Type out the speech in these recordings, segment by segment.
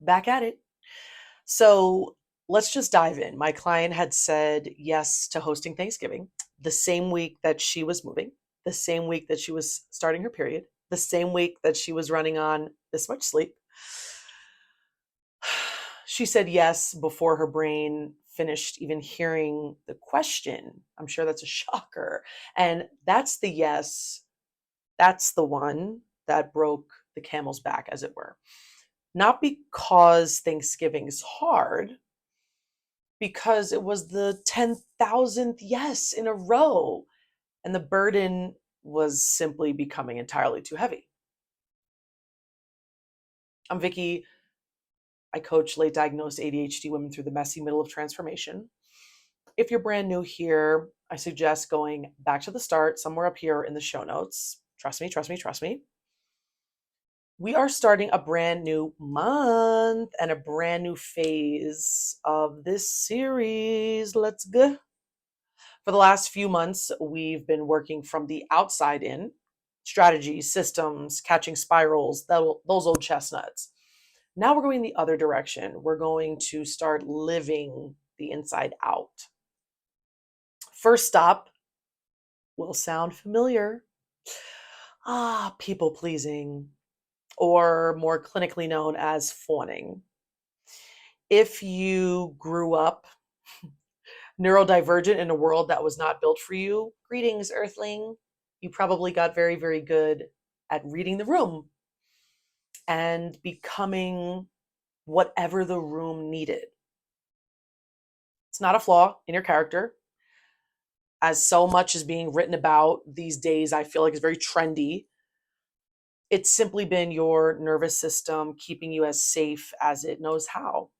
Back at it. So let's just dive in. My client had said yes to hosting Thanksgiving the same week that she was moving, the same week that she was starting her period, the same week that she was running on this much sleep. She said yes before her brain finished even hearing the question. I'm sure that's a shocker. And that's the yes, that's the one that broke the camel's back, as it were. Not because Thanksgiving is hard, because it was the 10,000th yes in a row, and the burden was simply becoming entirely too heavy. I'm Vicky. I coach late diagnosed ADHD women through the messy middle of transformation. If you're brand new here, I suggest going back to the start, somewhere up here in the show notes. Trust me, trust me, trust me. We are starting a brand new month and a brand new phase of this series. Let's go. For the last few months, we've been working from the outside in, strategies, systems, catching spirals, those old chestnuts. Now we're going the other direction. We're going to start living the inside out. First stop will sound familiar. People pleasing, or more clinically known as fawning. If you grew up neurodivergent in a world that was not built for you, greetings, Earthling. You probably got very, very good at reading the room and becoming whatever the room needed. It's not a flaw in your character, as so much is being written about these days. I feel like it's very trendy. It's simply been your nervous system keeping you as safe as it knows how.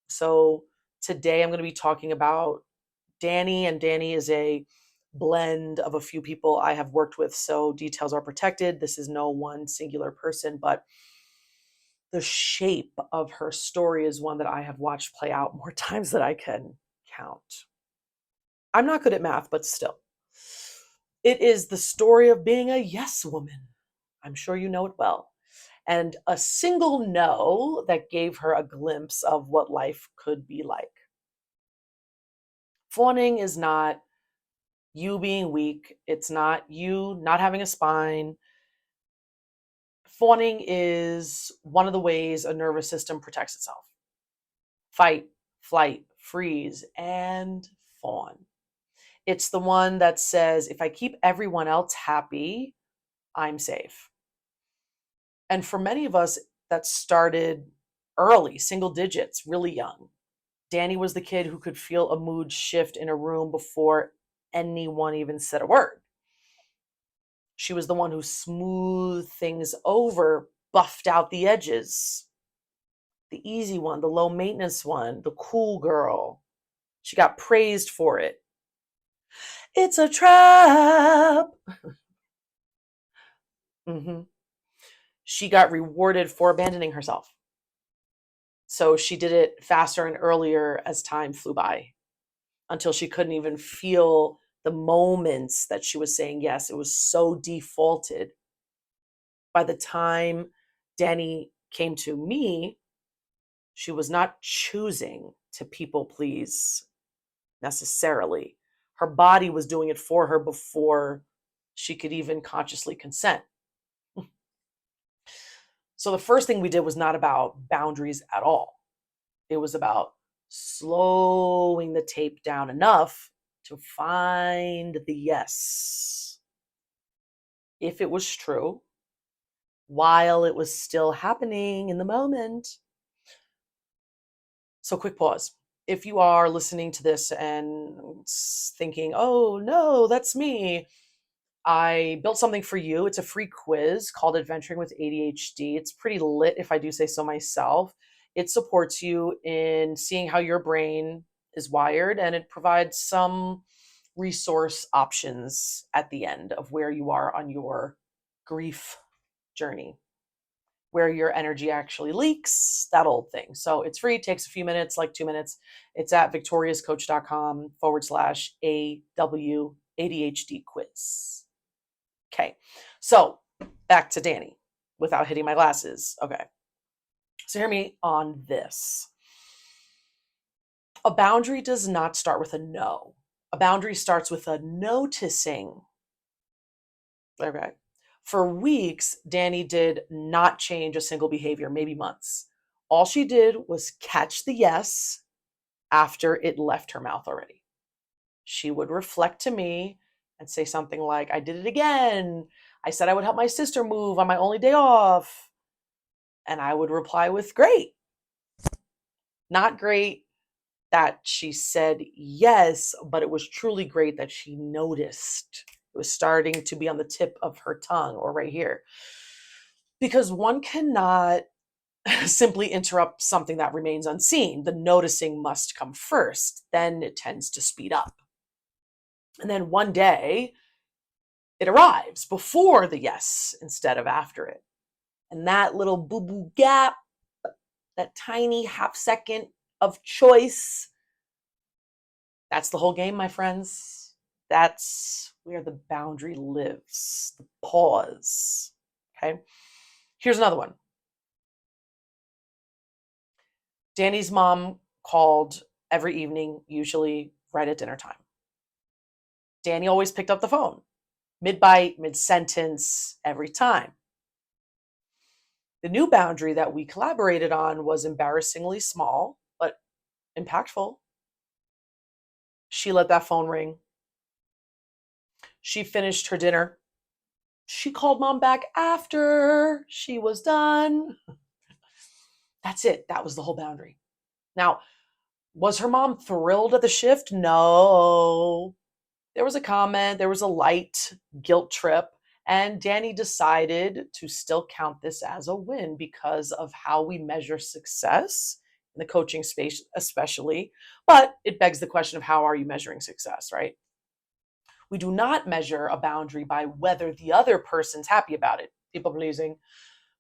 So today I'm going to be talking about Dani, and Dani is a blend of a few people I have worked with, so details are protected. This is no one singular person, but the shape of her story is one that I have watched play out more times than I can count. I'm not good at math, but still. It is the story of being a yes woman. I'm sure you know it well. And a single no that gave her a glimpse of what life could be like. Fawning is not you being weak. It's not you not having a spine. Fawning is one of the ways a nervous system protects itself: fight, flight, freeze, and fawn. It's the one that says, if I keep everyone else happy, I'm safe. And for many of us, that started early, single digits, really young. Dani was the kid who could feel a mood shift in a room before anyone even said a word. She was the one who smoothed things over, buffed out the edges. The easy one, the low maintenance one, the cool girl. She got praised for it. It's a trap. Mhm. She got rewarded for abandoning herself. So she did it faster and earlier as time flew by, until she couldn't even feel the moments that she was saying yes. It was so defaulted. By the time Dani came to me, she was not choosing to people please necessarily. Her body was doing it for her before she could even consciously consent. So the first thing we did was not about boundaries at all. It was about slowing the tape down enough to find the yes. If it was true, while it was still happening in the moment. So, quick pause. If you are listening to this and thinking, oh no, that's me, I built something for you. It's a free quiz called Adventuring with ADHD. It's pretty lit, if I do say so myself. It supports you in seeing how your brain is wired, and it provides some resource options at the end of where you are on your grief journey, where your energy actually leaks, that old thing. So it's free, takes a few minutes, like 2 minutes. It's at victoriascoach.com/AW ADHD quiz. Okay, so back to Dani without hitting my glasses. Okay, So hear me on this. A boundary does not start with a no. A boundary starts with a noticing. Okay. For weeks, Dani did not change a single behavior, maybe months. All she did was catch the yes after it left her mouth already. She would reflect to me and say something like, I did it again. I said I would help my sister move on my only day off. And I would reply with, great. Not great that she said yes, but it was truly great that she noticed. It was starting to be on the tip of her tongue or right here. Because one cannot simply interrupt something that remains unseen. The noticing must come first, then it tends to speed up. And then one day it arrives before the yes instead of after it. And that little boo boo gap, that tiny half second of choice, that's the whole game, my friends. That's where the boundary lives, the pause. Okay. Here's another one. Dani's mom called every evening, usually right at dinner time. Dani always picked up the phone, mid-bite, mid-sentence, every time. The new boundary that we collaborated on was embarrassingly small, but impactful. She let that phone ring. She finished her dinner. She called mom back after she was done. That's it. That was the whole boundary. Now, was her mom thrilled at the shift? No. There was a comment, there was a light guilt trip, and Dani decided to still count this as a win because of how we measure success in the coaching space, especially. But it begs the question of how are you measuring success, right? We do not measure a boundary by whether the other person's happy about it, people pleasing.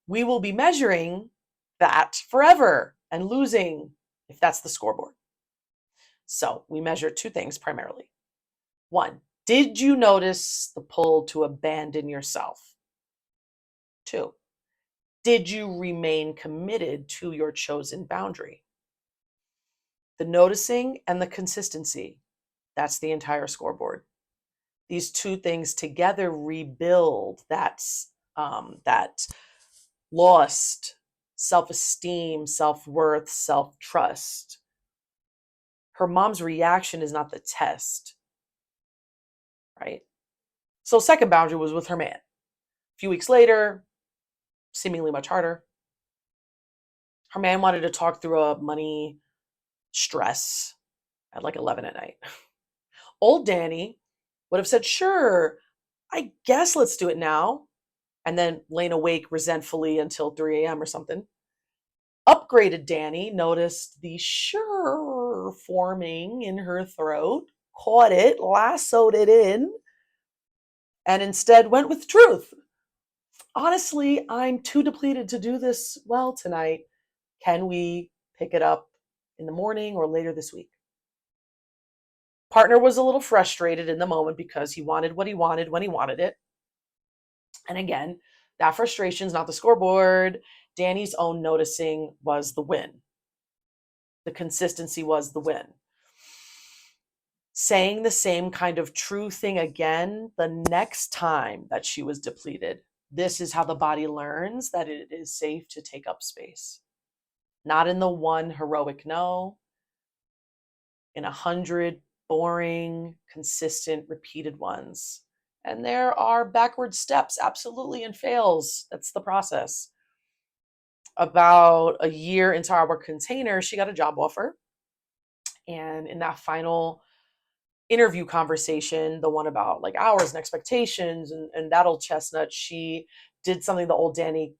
We will be measuring that forever and losing if that's the scoreboard. So we measure two things primarily. One, did you notice the pull to abandon yourself? Two, did you remain committed to your chosen boundary? The noticing and the consistency, that's the entire scoreboard. These two things together rebuild that lost self-esteem, self-worth, self-trust. Her mom's reaction is not the test, right? So second boundary was with her man. A few weeks later, seemingly much harder, her man wanted to talk through a money stress at like 11 at night. Old Dani would have said, sure, I guess let's do it now. And then lain awake resentfully until 3 a.m. or something. Upgraded Dani noticed the sure forming in her throat, caught it, lassoed it in, and instead went with truth. Honestly, I'm too depleted to do this well tonight. Can we pick it up in the morning or later this week? Partner was a little frustrated in the moment because he wanted what he wanted when he wanted it. And again, that frustration is not the scoreboard. Dani's own noticing was the win. The consistency was the win. Saying the same kind of true thing again the next time that she was depleted. This is how the body learns that it is safe to take up space. Not in the one heroic no, in 100 boring, consistent, repeated ones. And there are backward steps, absolutely, and fails. That's the process. About a year into our container, she got a job offer. And in that final interview conversation, the one about like hours and expectations and that old chestnut, she did something the old Dani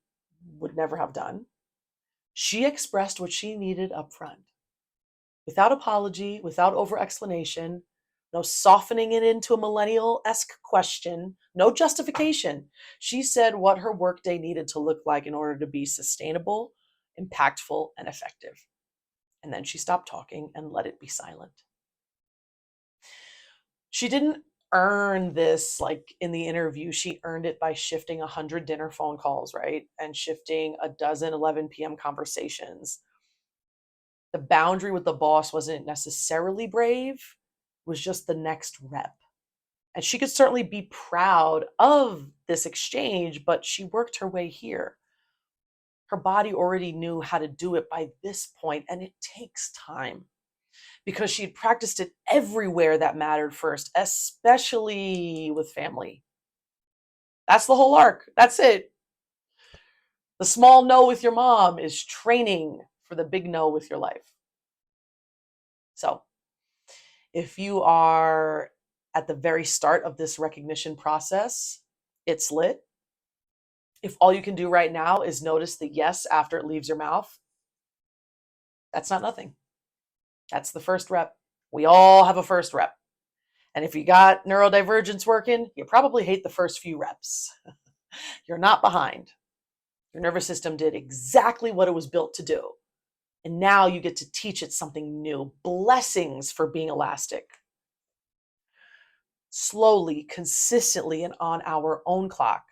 would never have done. She expressed what she needed up front, without apology, without over explanation, no softening it into a millennial-esque question, no justification. She said what her workday needed to look like in order to be sustainable, impactful, and effective. And then she stopped talking and let it be silent. She didn't earn this, like in the interview, she earned it by shifting 100 dinner phone calls, right? And shifting a dozen 11 p.m. conversations. The boundary with the boss wasn't necessarily brave, it was just the next rep. And she could certainly be proud of this exchange, but she worked her way here. Her body already knew how to do it by this point, and it takes time because she'd practiced it everywhere that mattered first, especially with family. That's the whole arc. That's it. The small no with your mom is training for the big no with your life. So, if you are at the very start of this recognition process, it's lit. If all you can do right now is notice the yes after it leaves your mouth, that's not nothing. That's the first rep. We all have a first rep. And if you got neurodivergence working, you probably hate the first few reps. You're not behind. Your nervous system did exactly what it was built to do. And now you get to teach it something new. Blessings for being elastic. Slowly, consistently, and on our own clock.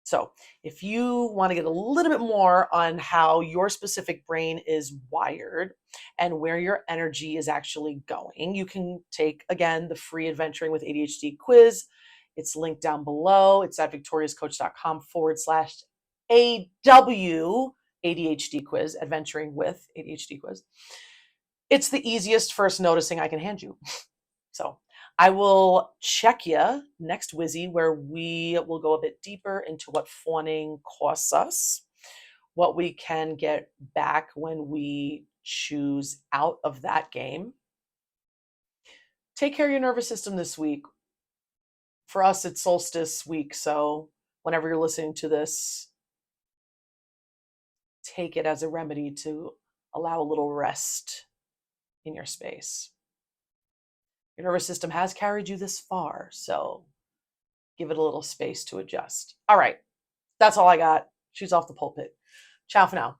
So, if you want to get a little bit more on how your specific brain is wired and where your energy is actually going, you can take, again, the free Adventuring with ADHD quiz. It's linked down below. It's at victoriascoach.com/AW ADHD quiz, Adventuring with ADHD quiz. It's the easiest first noticing I can hand you. So, I will check you next Wizzy, where we will go a bit deeper into what fawning costs us, what we can get back when we choose out of that game. Take care of your nervous system this week. For us, it's solstice week, so whenever you're listening to this, take it as a remedy to allow a little rest in your space. Your nervous system has carried you this far, so give it a little space to adjust. All right, that's all I got. Shoes off the pulpit. Ciao for now.